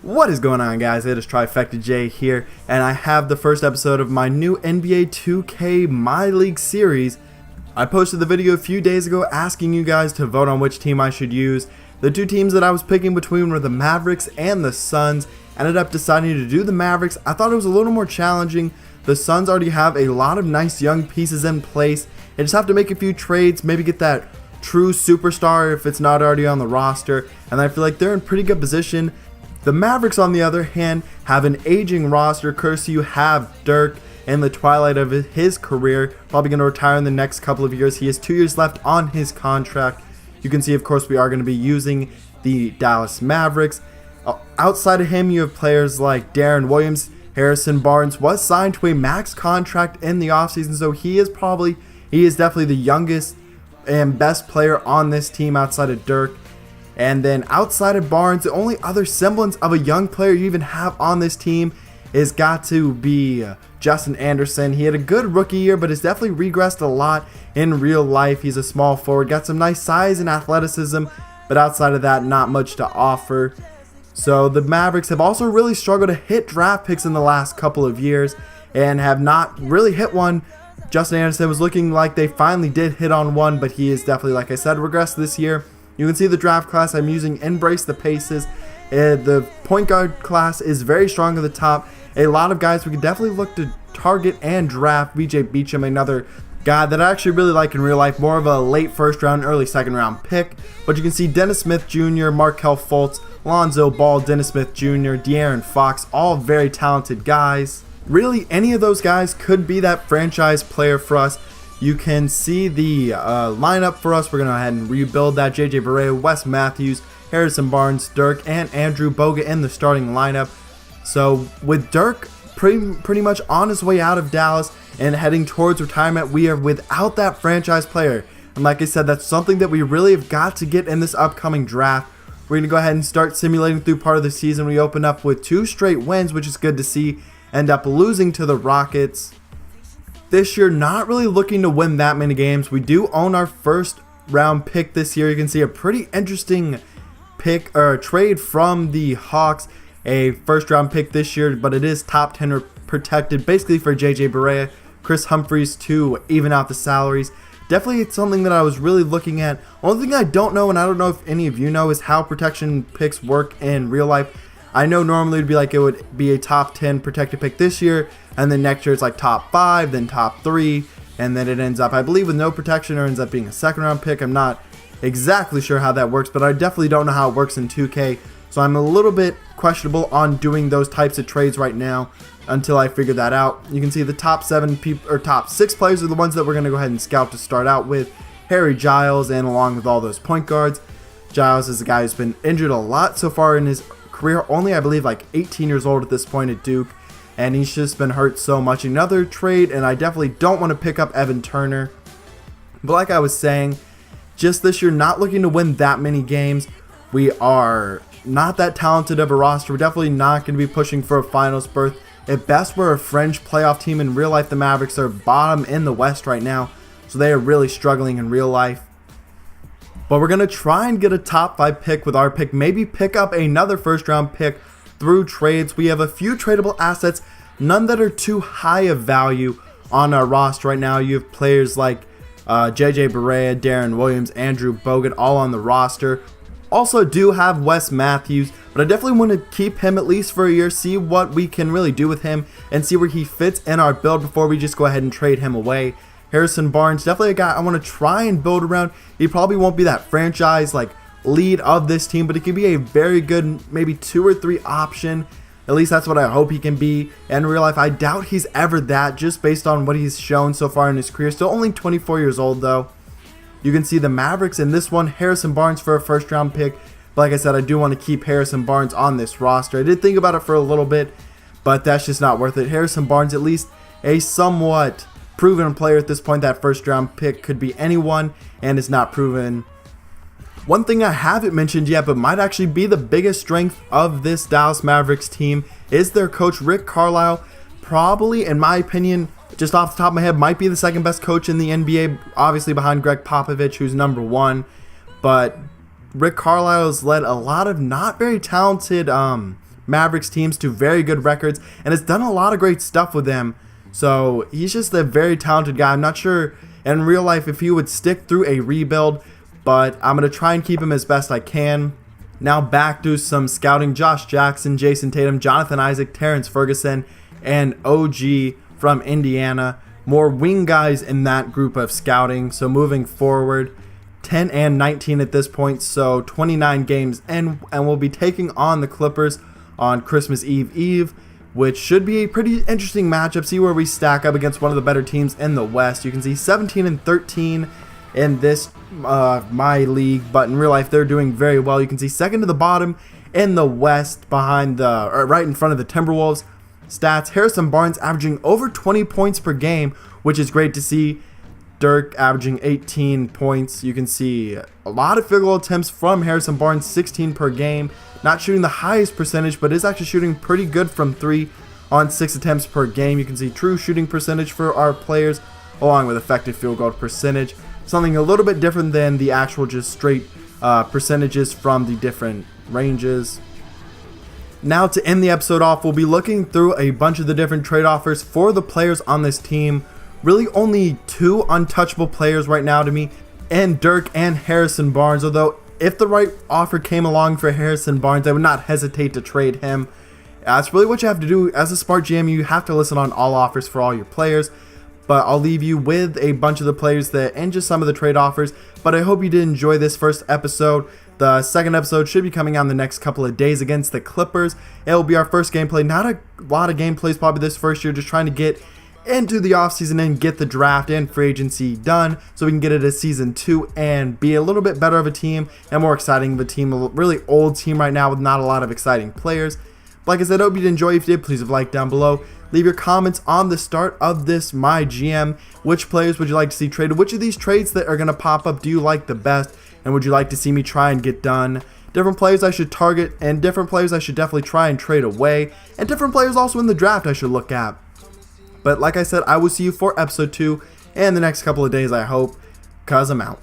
What is going on, guys? It is Trifecta J here, and I have the first episode of my new NBA 2K MyLeague series. I posted the video a few days ago asking you guys to vote on which team I should use. The two teams that I was picking between were the Mavericks and the Suns. Ended up deciding to do the Mavericks. I thought it was a little more challenging. The Suns already have a lot of nice young pieces in place. They just have to make a few trades, maybe get that true superstar if it's not already on the roster, and I feel like they're in pretty good position. The Mavericks, on the other hand, have an aging roster. Courtesy you have Dirk in the twilight of his career, probably going to retire in the next couple of years. He has 2 years left on his contract. You can see, of course, we are going to be using the Dallas Mavericks. Outside of him, you have players like Darren Williams. Harrison Barnes was signed to a max contract in the offseason, so he is definitely the youngest and best player on this team outside of Dirk. And then outside of Barnes, the only other semblance of a young player you even have on this team is got to be Justin Anderson. He had a good rookie year, but has definitely regressed a lot in real life. He's a small forward, got some nice size and athleticism, but outside of that, not much to offer. So the Mavericks have also really struggled to hit draft picks in the last couple of years and have not really hit one. Justin Anderson was looking like they finally did hit on one, but he is definitely, like I said, regressed this year. You can see the draft class I'm using, Embrace the Paces. The point guard class is very strong at the top. A lot of guys we could definitely look to target and draft. BJ Beacham, another guy that I actually really like in real life, more of a late first round, early second round pick. But you can see Dennis Smith Jr., Markelle Fultz, Lonzo Ball, Dennis Smith Jr., De'Aaron Fox, all very talented guys. Really, any of those guys could be that franchise player for us. You can see the lineup for us. We're going to go ahead and rebuild that. JJ Barea, Wes Matthews, Harrison Barnes, Dirk, and Andrew Bogut in the starting lineup. So with Dirk pretty much on his way out of Dallas and heading towards retirement, we are without that franchise player. And like I said, that's something that we really have got to get in this upcoming draft. We're going to go ahead and start simulating through part of the season. We open up with 2 straight wins, which is good to see. End up losing to the Rockets. This year, not really looking to win that many games. We do own our first round pick this year. You can see a pretty interesting pick or trade from the Hawks. A first round pick this year, but it is top 10 protected, basically for JJ Barea, Chris Humphries to even out the salaries. Definitely it's something that I was really looking at. Only thing I don't know, and I don't know if any of you know, is how protection picks work in real life. I know normally it would be a top 10 protected pick this year, and then next year it's like top 5, then top 3, and then it ends up, I believe, with no protection or ends up being a second round pick. I'm not exactly sure how that works, but I definitely don't know how it works in 2K, so I'm a little bit questionable on doing those types of trades right now until I figure that out. You can see the top 6 players are the ones that we're going to go ahead and scout to start out with. Harry Giles, and along with all those point guards. Giles is a guy who's been injured a lot so far in his career, only I believe like 18 years old at this point at Duke, and he's just been hurt so much. Another trade, and I definitely don't want to pick up Evan Turner, but like I was saying, just this year not looking to win that many games. We are not that talented of a roster. We're definitely not going to be pushing for a finals berth. At best, we're a fringe playoff team. In real life, the Mavericks are bottom in the West right now, so they are really struggling in real life. But we're going to try and get a top 5 pick with our pick. Maybe pick up another first round pick through trades. We have a few tradable assets, none that are too high of value on our roster right now. You have players like JJ Barea, Darren Williams, Andrew Bogut, all on the roster. Also do have Wes Matthews, but I definitely want to keep him at least for a year, see what we can really do with him, and see where he fits in our build before we just go ahead and trade him away. Harrison Barnes, definitely a guy I want to try and build around. He probably won't be that franchise lead of this team, but he could be a very good maybe 2 or 3 option. At least that's what I hope he can be. In real life, I doubt he's ever that, just based on what he's shown so far in his career. Still only 24 years old though. You can see the Mavericks in this one, Harrison Barnes for a first round pick. But like I said, I do want to keep Harrison Barnes on this roster. I did think about it for a little bit, but that's just not worth it. Harrison Barnes, at least a somewhat proven player at this point. That first round pick could be anyone and is not proven. One thing I haven't mentioned yet, but might actually be the biggest strength of this Dallas Mavericks team, is their coach Rick Carlisle. Probably, in my opinion, just off the top of my head, might be the second best coach in the NBA, obviously behind Greg Popovich, who's number 1. But Rick Carlisle has led a lot of not very talented Mavericks teams to very good records and has done a lot of great stuff with them. So he's just a very talented guy. I'm not sure in real life if he would stick through a rebuild, but I'm going to try and keep him as best I can. Now back to some scouting. Josh Jackson, Jason Tatum, Jonathan Isaac, Terrence Ferguson, and OG from Indiana. More wing guys in that group of scouting. So moving forward, 10 and 19 at this point, so 29 games in, and we'll be taking on the Clippers on Christmas Eve, which should be a pretty interesting matchup. See where we stack up against one of the better teams in the West. You can see 17 and 13 in this MyLeague, but in real life they're doing very well. You can see second to the bottom in the West, behind right in front of the Timberwolves. Stats: Harrison Barnes averaging over 20 points per game, which is great to see. Dirk averaging 18 points. You can see a lot of field goal attempts from Harrison Barnes, 16 per game. Not shooting the highest percentage, but is actually shooting pretty good from 3 on 6 attempts per game. You can see true shooting percentage for our players, along with effective field goal percentage. Something a little bit different than the actual just straight percentages from the different ranges. Now to end the episode off, we'll be looking through a bunch of the different trade offers for the players on this team. Really only 2 untouchable players right now to me, and Dirk and Harrison Barnes. Although if the right offer came along for Harrison Barnes, I would not hesitate to trade him. That's really what you have to do as a smart GM. You have to listen on all offers for all your players. But I'll leave you with a bunch of the players and just some of the trade offers. But I hope you did enjoy this first episode. The second episode should be coming out in the next couple of days against the Clippers. It will be our first gameplay. Not a lot of gameplays probably this first year, just trying to get into the offseason and get the draft and free agency done so we can get it as season 2 and be a little bit better of a team and more exciting of a team. A really old team right now with not a lot of exciting players. But like I said, I hope you did enjoy. If you did, please leave a like down below. Leave your comments on the start of this My GM. Which players would you like to see traded? Which of these trades that are going to pop up do you like the best? And would you like to see me try and get done? Different players I should target, and different players I should definitely try and trade away. And different players also in the draft I should look at. But like I said, I will see you for episode 2 in the next couple of days, I hope, because I'm out.